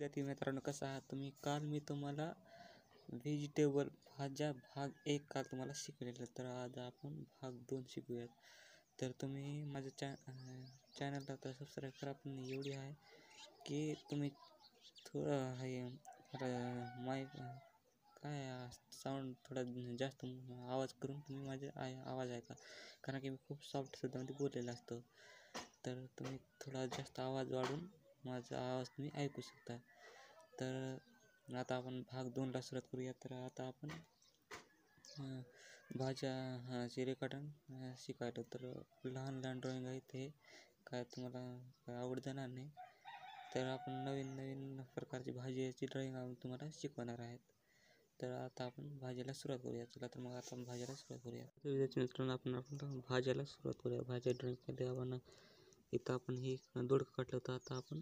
विद्यार्थी मित्रांनो, कसा आहात तुम्ही? काल मी तुम्हाला व्हेजिटेबल भाज्या भाग 1 काल तुम्हाला शिकवलेलं, तर आज आपण भाग 2 शिकूयात. तर तुम्ही माझ्या चॅनलला तर सबस्क्राईब करा, पण एवढी आहे की तुम्ही थोडं माईक काय साऊंड थोडा जास्त आवाज करून तुम्ही माझे आवाज ऐका, कारण की मी खूप सॉफ्ट शब्दामध्ये बोललेला असतो. तर तुम्ही थोडा जास्त आवाज वाढवून माझा आवाज तुम्ही ऐकू शकता. तर आता आपण भाग 2ला सुरुवात करूया. तर आता आपण भाज्या रेखाटन शिकायलो. तर लहान लहान ड्रॉईंग आहे, ते काय तुम्हाला काय आवड जाणार नाही. तर आपण नवीन नवीन प्रकारची भाजीची ड्रॉईंग तुम्हाला शिकवणार आहेत. तर आता आपण भाज्याला सुरुवात करूया. चला तर मग आता आपण भाज्याला सुरुवात करूया. विद्यार्थी मित्रांनो, आपण भाज्याला सुरुवात करूया. भाज्या ड्रॉईंगमध्ये आपण इथं आपण हे दोडकं काढलं, तर आता आपण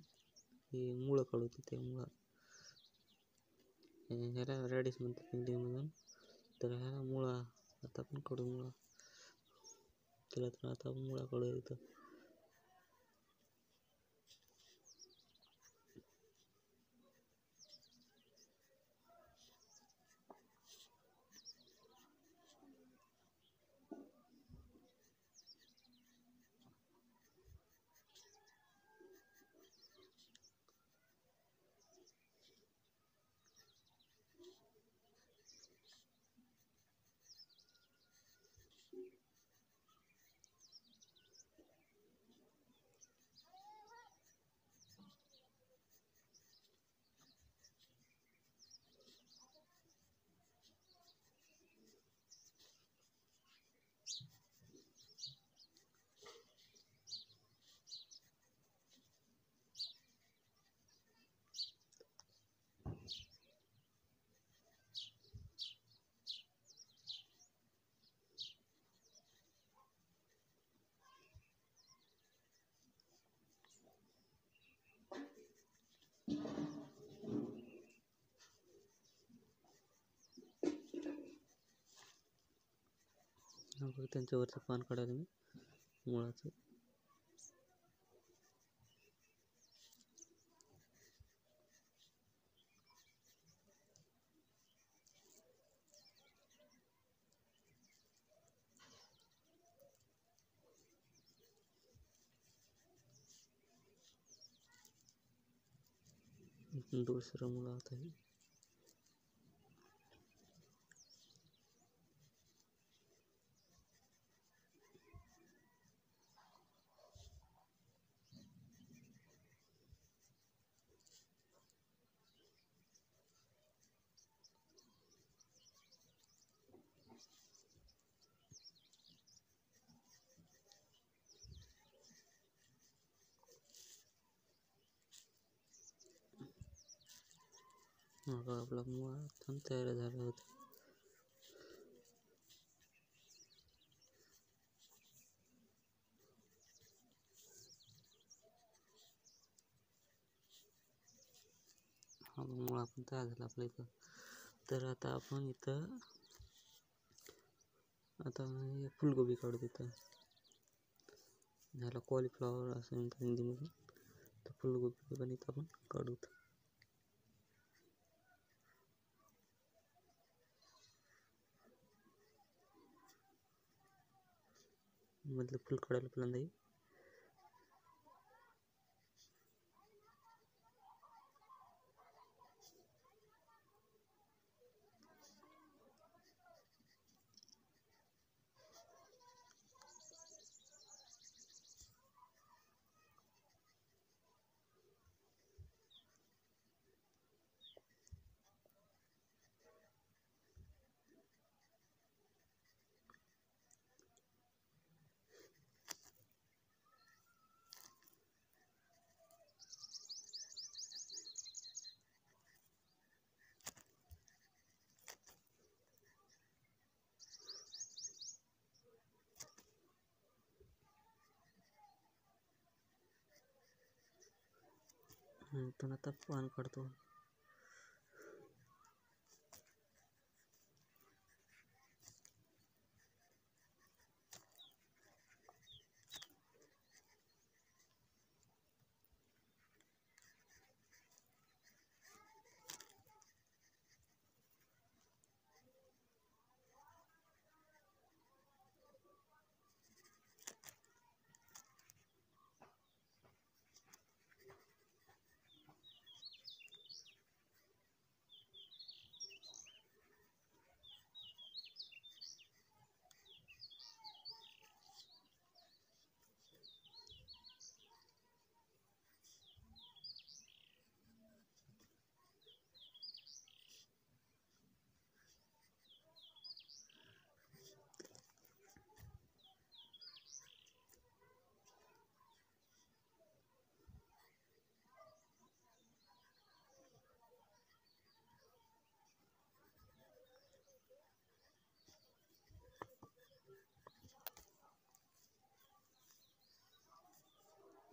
हे मुळं काढू. तिथे मुळं ह्याला रॅडिश म्हणतात इंग्लिशमधून. तर ह्याला मुळा आता आपण काढू मुळा. तर आता आपण मुळा काढूया इथं. त्यांच्यावरचं पान काढायला मी मुळाचं. दुसरं मुळं आता हे आपला मुळा छान तयार झाला होता. हा मुळा पण तयार झाला आपल्या इथं. तर आता आपण इथं आता फुलगोबी काढू. तिथं ह्याला कॉलीफ्लॉवर असं म्हणतात हिंदीमध्ये. तर फुलगोबी पण इथं आपण काढू. मधलं फुल काढायला पहिल्यांदा पण आता पान काढतो.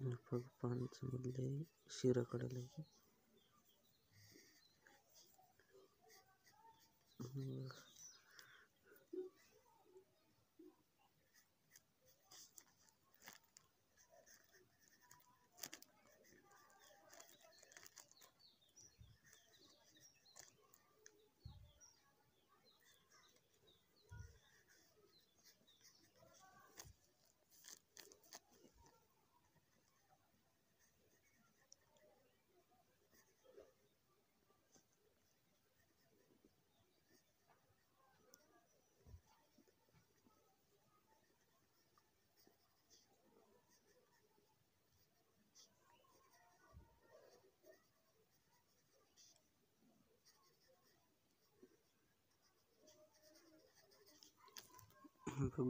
बघ पानमधले शिरा काढायला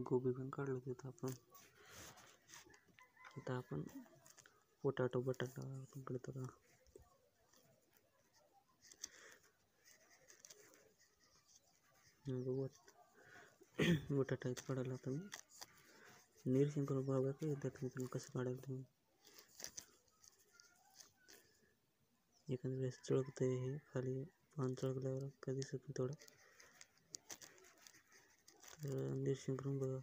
गोबी पण काढलं तिथं आपण. आता आपण पोटॅटो बटाटा तिकडे तर बटाटा काढायला आता मी निरीक्षण करून बघा काय त्यातून कसं काढायला तुम्ही. एखाद्या वेळेस चळकतंय हे खाली पान चळकल्यावर काय दिसत नाही थोडं, तर निरीक्षण करून बघा.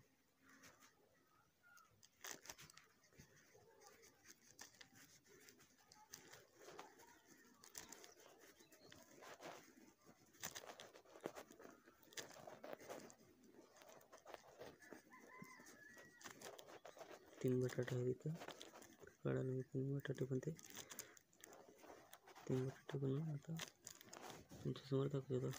तीन बटाटे आहेत इथं काढायला मी. तीन बटाटे पण आता तुमच्यासमोर दाखवतो.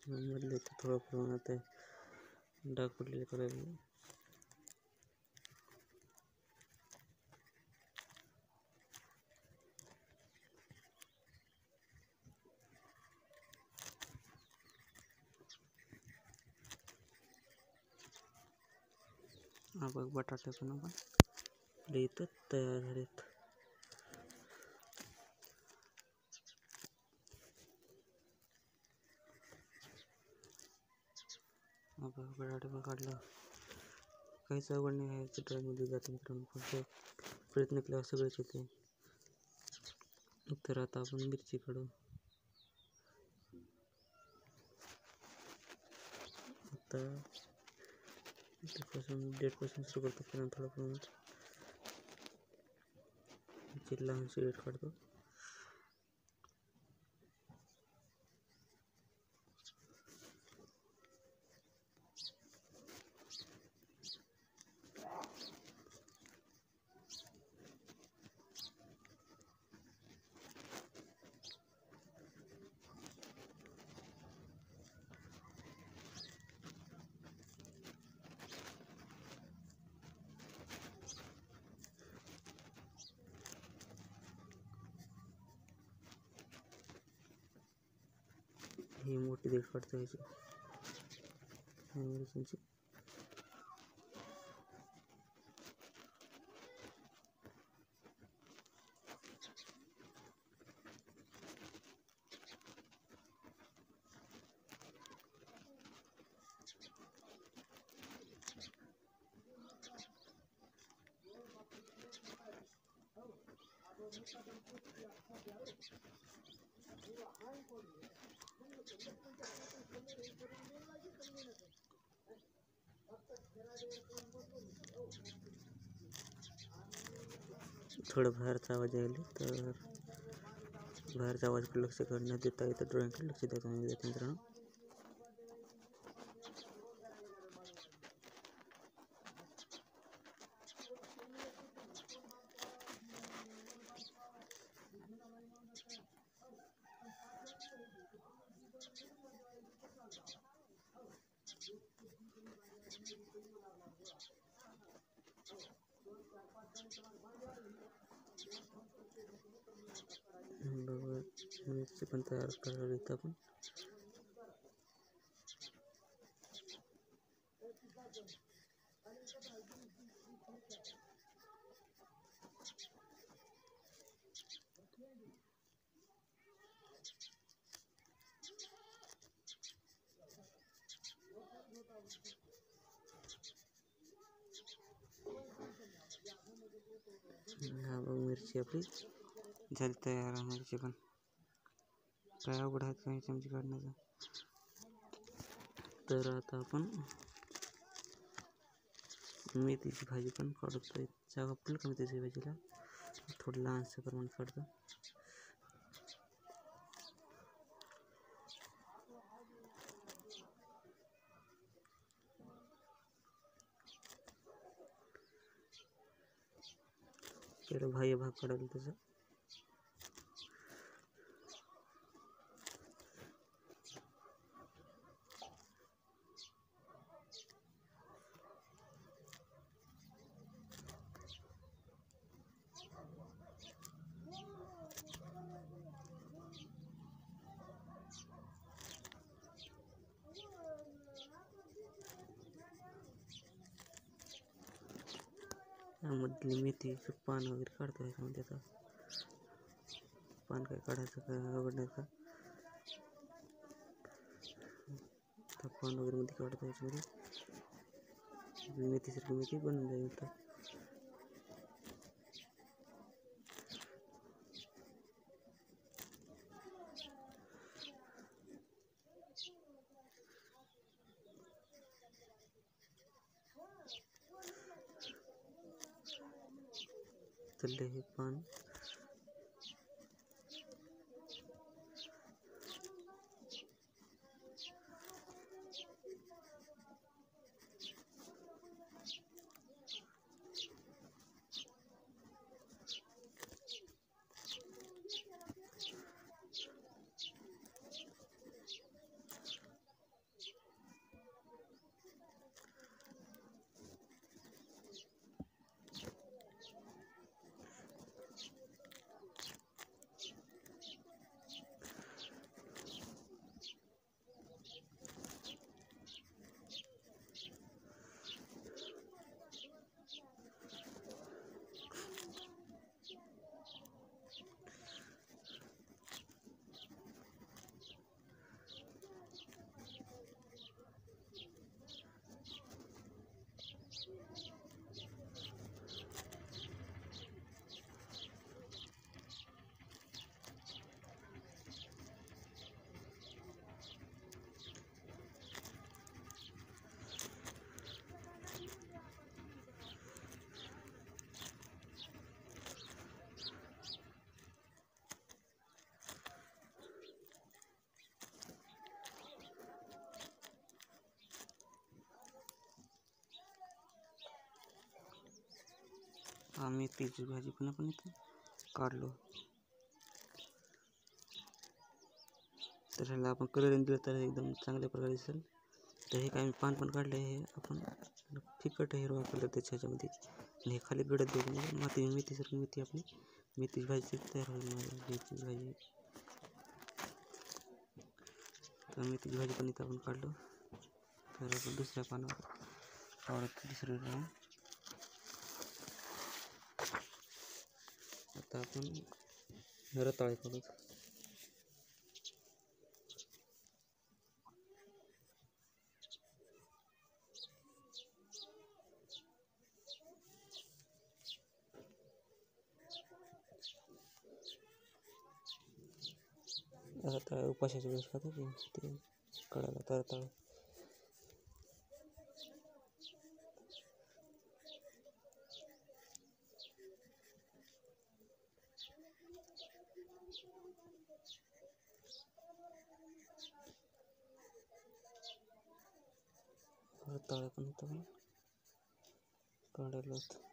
मधले थोडं प्रमाणात डाग पडलेले करायला. हा बघ बटाटे पण आपण इथं तयार झालेत. बटाटे पण काढलं. काहीच अवघड नाही आहे चित्रामध्ये जाते मित्रांनो, फक्त प्रयत्न केल्यावर सगळेच येते. तर आता आपण मिरची काढू. आता 1.5% सुरू करतो, पण थोडं प्रमाणात लहानशी डेट काढतो. ही मोठी देठ काढतो याची मिरच्यांची. थोडं बाहेरचा आवाज येईल, तर बाहेरचा आवाजकडे लक्ष करण्यात देता येतं, ड्रॉइंगकडे लक्ष द्यायचं म्हणजे मित्रांनो. मिरची पण तयार करायला आपण. हा बघ मिरची आपली झाली तयार. मिरची पण काय अवघड आहे काही चमची काढण्याचं. तर आता आपण मेथीची भाजी पण काढतोय. जागा फुल कमी त्याची भाजीला, थोडं लहानसं प्रमाण काढतो. त्याला भाग काढायला त्याचा. यामधली मेथीचं पान वगैरे काढतो. ह्याच्यामध्ये आता पान काय काढायचं काय अवघड नाही का. पान वगैरे मध्ये काढतो. ह्याच्यामध्ये मेथीसारखी मेथी बनून जाईल. तर हे पान मेथीची भाजी पण आपण इथं काढलो. तर ह्याला आपण कलरिंग दिलं तर एकदम चांगल्या प्रकारे दिसेल. तर हे काय मी पान पण काढले. हे आपण फिकट हिरवा कलर त्याच्या ह्याच्यामध्ये. आणि हे खाली गडद देऊन मेथीसारखी मेथी आपली मेथीची भाजी तयार होईल. मेथीची भाजी तर मेथीची भाजी पण इथं आपण काढलो. तर आपण दुसऱ्या पानावर दुसरं राहून आता आपण रताळे काढू. रताळे उपाशाच्या वेळेस खातो ते काढायला तर रताळे. रताळे पण इथं काढायला होतं.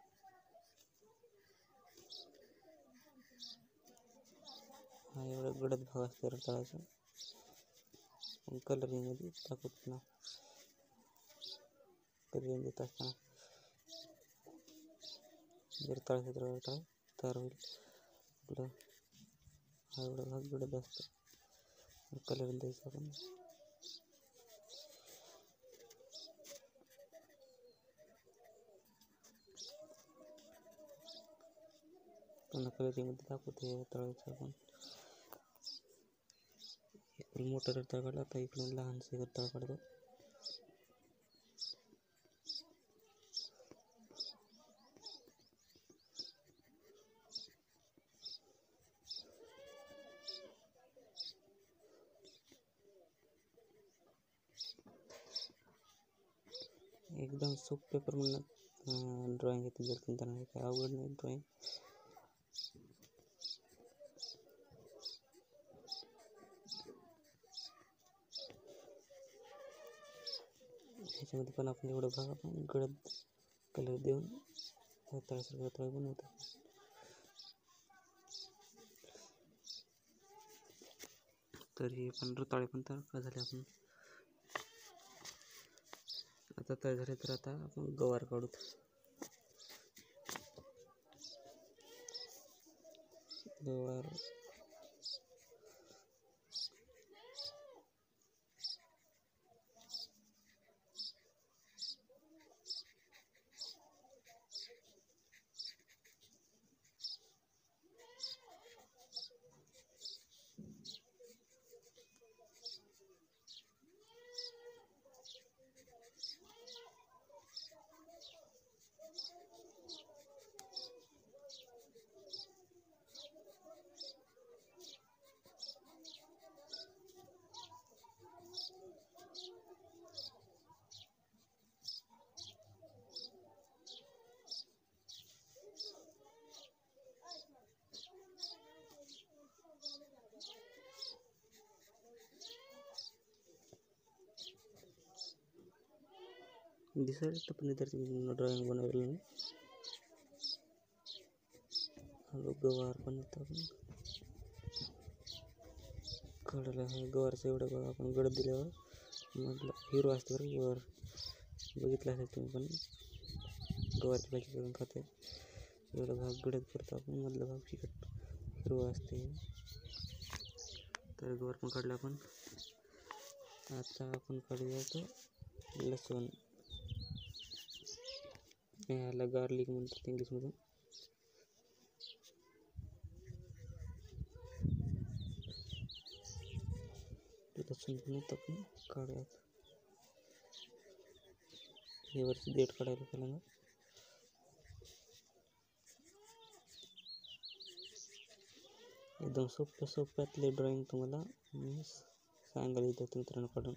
हा एवढा गडद भाग असतो रताळ्याचा. कलरिंगमध्ये टाकत ना, कलरिंग देत असताना जर रताळे तयार होईल. आपलं हा एवढा भाग गडद असतो. कलर द्यायचा आपण. पुन्हा कलरिंगमध्ये दाखवतो तळायचं आपण. इकडून मोठा रताळ काढला, आता इकडून लहानसे रताळ काढतो. एकदम सोपे प्रमाणात ड्रॉइंग येते. जर तुम्हाला काही अवघड नाही ड्रॉइंग. ह्याच्यामध्ये पण आपण एवढं भाग आपण गडद कलर देऊन रताळासारखं रताळ बनवतो. तर हे पण रताळे पण तयार झाले. आपण आता तयार झाले. तर आता आपण गवार काढू. गवार दिसायला तर पण इतर ड्रॉइंग बनवलेलं नाही. गवार पण येतं आपण काढायला. हा गवारचा एवढा भाग आपण गडद दिल्यावर म्हटलं हिरो असतं बरं. गवार बघितलं असेल तुम्ही पण, गवारची भाजी करून खाते. एवढा भाग गडद करतो आपण, मधला भाग फिकट हिरवा असते. तर गवार पण काढला आपण. आता आपण काढूया तर लसूण. ह्याला गार्लिक म्हणतात इंग्लिशमधून. लसूण पण आपण काढूयात. हे वरची देठ काढायला पहिल्यांदा. एकदम सोप्यातले ड्रॉइंग तुम्हाला मी सांगायला येतात मित्रांनो काढून.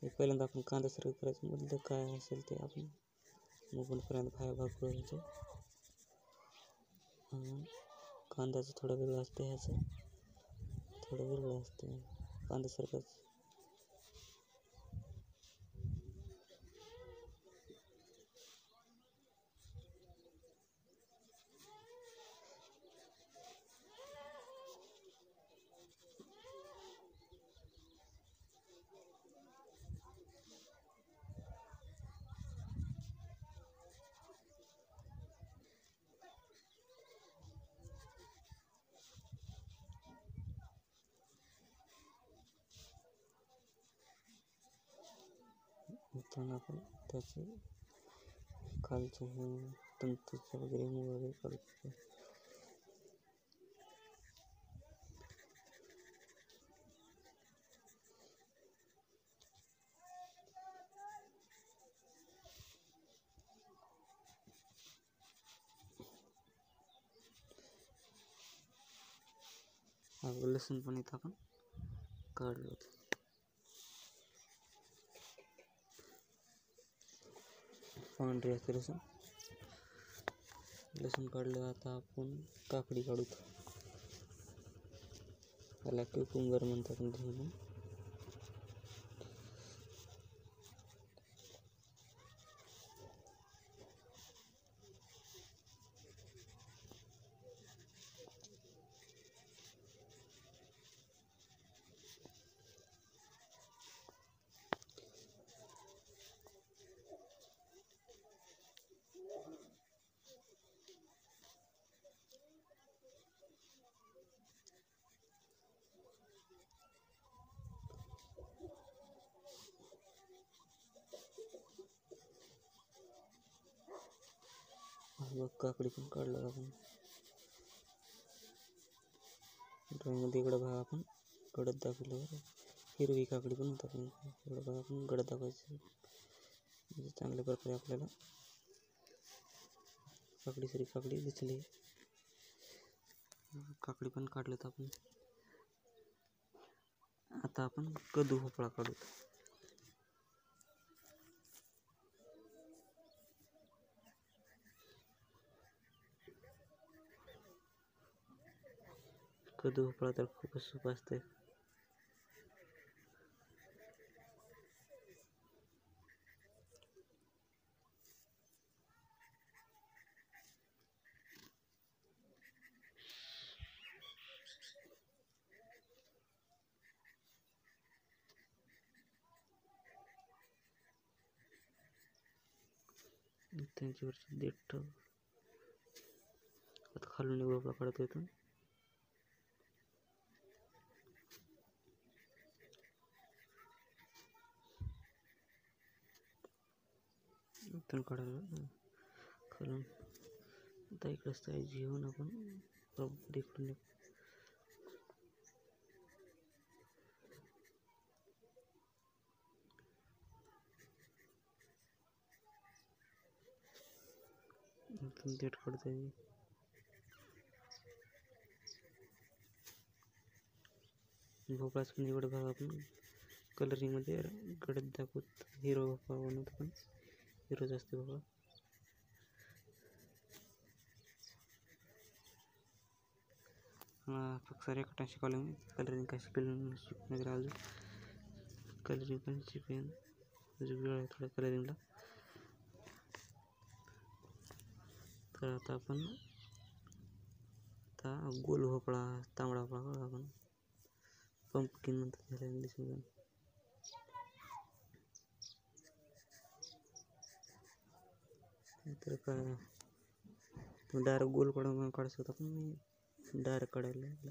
पहिल्यांदा आपण कांदा सर्व करायचं. मधलं काय असेल ते आपण मग पहिल्यांदा भाग करायचं. कांद्याचं थोडं वेगळं असतं, ह्याचं थोडं वेगळं असतं. कांद्यासारखंच मित्रांनो. आपण त्याचे खालचं हे तंतूचं वगैरे काढतो. लसूण पण इथं आपण काढलं होतं. पांढरे असते लसूण काढलं. आता आपण काकडी काढू. त्याला क्युकुंबर म्हणतात म्हणून. बघ काकडी पण काढलं आपण ड्रॉईंगमध्ये. इकडं बघा आपण गडद दाखवलं, हिरवी काकडी पण होत आपण इकडं बघा आपण गडद दाखवायचं म्हणजे चांगल्या प्रकारे आपल्याला काकडी काकडी दिसली. काकडी पण काढलेत आपण. आता आपण कदू भोपळा काढू. कदू भोपळा तर खूपच सोपं असते. त्यांच्यावरची देठ आता खालून भोपळा काढतो इथून. इथून काढायला खालून आता इकडे साईज घेऊन आपण बरोबर इकडून देठ काढता येईल. भोपळाच पण इकडे बघा आपण कलरिंगमध्ये गडद दाखवत हिरो भोपळा बनवतो पण हिरो जास्त भोपळा. फक्त रेखाटन शिकवलं मी, कलरिंग काय शिकवलं अजून. कलरिंग पण शिकवेन अजून वेळ आहे थोडा कलरिंगला. तर आता आपण गोल भोपळा, तांबडा भोपळा आपण पंपकिन म्हणतात त्याला इंग्लिशमध्ये. तर काय डायरेक्ट गोल काढू शकतो आपण, डायरेक्ट काढायला.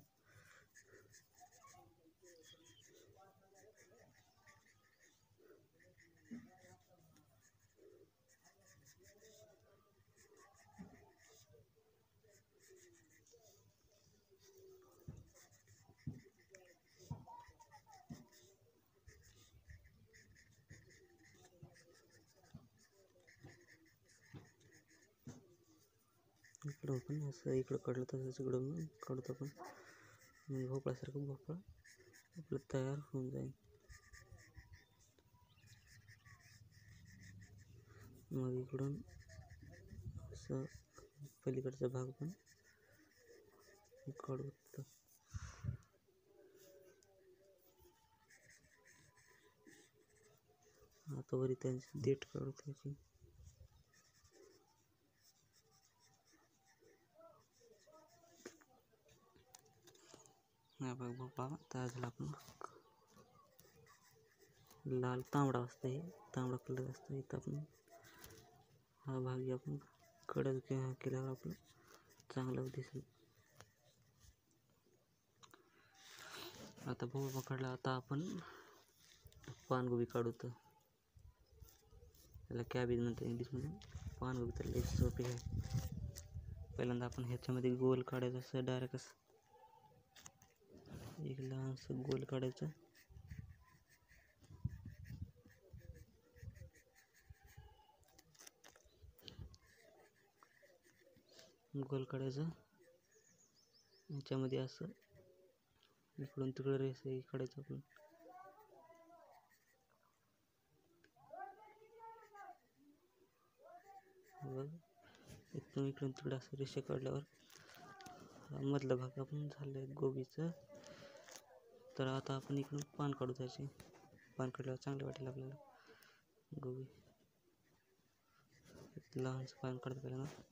इकडं आपण असं इकडं काढलं तसंच इकडं काढतो आपण. भोपळ्यासारखं भोपळा आपलं तयार होऊन जाईल. मग इकडून असं पलीकडचा भाग पण काढू. आता वरी त्यांची देठ काढू त्याची. हा बघ भोपळा तयार झाला. आपण लाल तांबडा असतं, हे तांबडा कलर असतं. इथं आपण हा भाग आपण कडक केल्यावर आपलं चांगलं दिसेल. आता भोपळा काढला. आता आपण पानगोबी काढू. तर त्याला कॅबेज म्हणतात इंग्लिशमध्ये. पानगोबी तर लई सोपी आहे. पहिल्यांदा आपण ह्याच्यामध्ये गोल काढायचं असं डायरेक्ट असं एक लहानसं गोल काढायचं. गोल काढायचं ह्याच्यामध्ये असं इकडून तिकडं रेस काढायचं आपण. इथून इकडून तिकडं असं रेषा काढल्यावर मधला भाग आपण झालं गोबीचं. तर आता आपण इकडून पान काढू त्याचे. पान काढल्यावर चांगलं वाटेल आपल्याला. गोबी लहानसं पान काढतं पहिल्यांदा.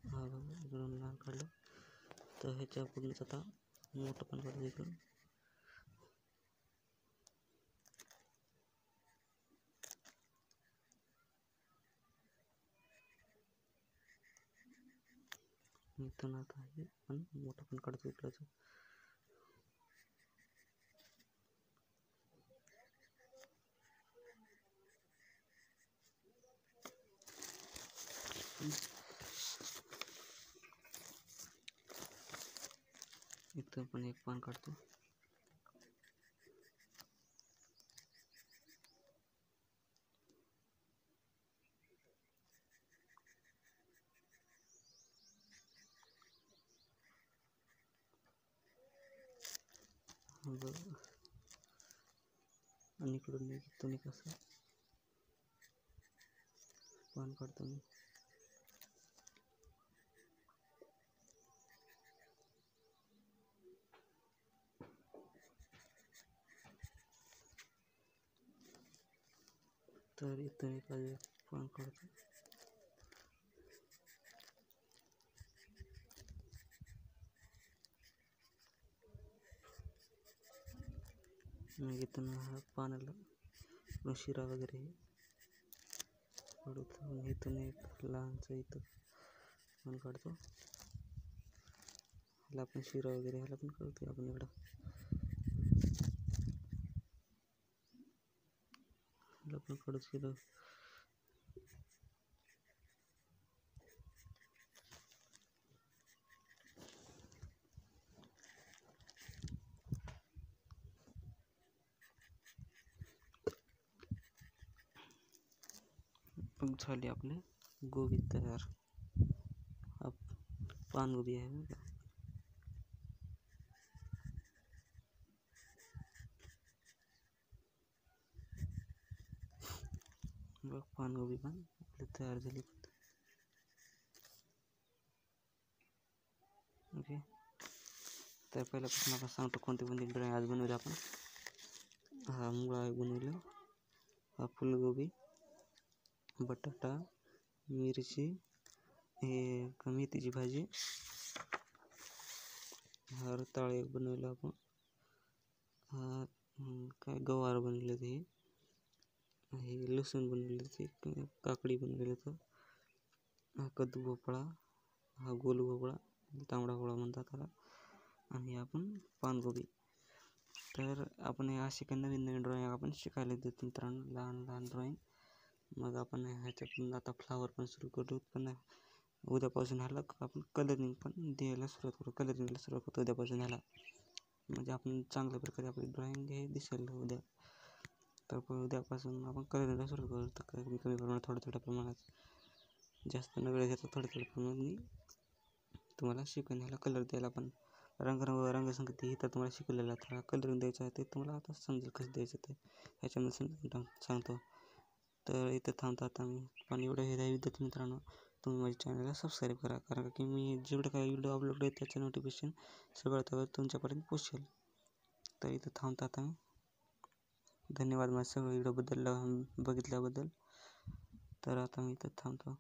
हा बघा इकडून लहान काढलं. तर ह्याच्या पूर्णच आता मोठं पान काढायचं इकडून. इथून आता हे पण मोठं पण काढतो इकडचं. इथं पण एक पान काढतो. बघ आणि इकडून एक असं पान काढतो मी. तर इथं एक पान काढतो. मग इथून हा पानाला शिरा वगैरे काढतो. इथून एक लहानचं इथं पान काढतो. ह्याला आपण शिरा वगैरे ह्याला पण काढतो आपण इकडं. ह्याला पण काढूच केलं. मग झाली आपले गोबी तयार. हा पानगोबी आहे बघा. बघ पानगोबी पण आपली तयार झाली. ओके, तर पहिल्यापासून आपण सांगतो कोणते कोणते ड्रॉइंग आज बनवले आपण. हा मुळा बनवलं, हा फुलगोबी, बटाटा, मिरची, हे मेथीची भाजी, हा रताळ एक बनवलं आपण, हा काय गवार बनवलं ते, हे लसूण बनवलं ते, काकडी बनवलं तर, हा कद्दू भोपळा, हा गोल भोपळा, तांबडा भोपळा म्हणतात त्याला, आणि आपण पानगोबी. तर आपण हे असे काही नवीन नवीन ड्रॉइंग आपण शिकायला देतो मित्रांनो, लहान लहान ड्रॉइंग. मग आपण ह्याच्यातून आता फ्लावर पण सुरू करू. पण उद्यापासून ह्याला आपण कलरिंग पण द्यायला सुरुवात करू. कलरिंगला सुरुवात करतो उद्यापासून ह्याला. म्हणजे आपण चांगल्या प्रकारे आपली ड्रॉइंग हे दिसेल उद्या. तर उद्यापासून आपण कलरिंगला सुरू करू. तर कमी कमी प्रमाणात, थोड्या प्रमाणात, जास्त न वेळ घेता थोड्या प्रमाणात मी तुम्हाला शिकवून ह्याला कलर द्यायला पण रंगसंगती तर तुम्हाला शिकवलेला. तर कलरिंग द्यायचं आहे ते तुम्हाला आता समजेल कसं द्यायचं ते, ह्याच्यामध्ये सांगतो. तर इथं थांबतो आता मी. पण एवढं हे द्या विद्यार्थी मित्रांनो, तुम्ही माझ्या चॅनलला सबस्क्राईब करा. कारण की मी जेवढं काही व्हिडिओ अपलोड आहे त्याचं नोटिफिकेशन सगळ्यात अगोदर तुमच्यापर्यंत पोचेल. तर इथं थांबतो आता मी. धन्यवाद माझ्या सगळं व्हिडिओबद्दल बघितल्याबद्दल. तर आता मी इथं थांबतो.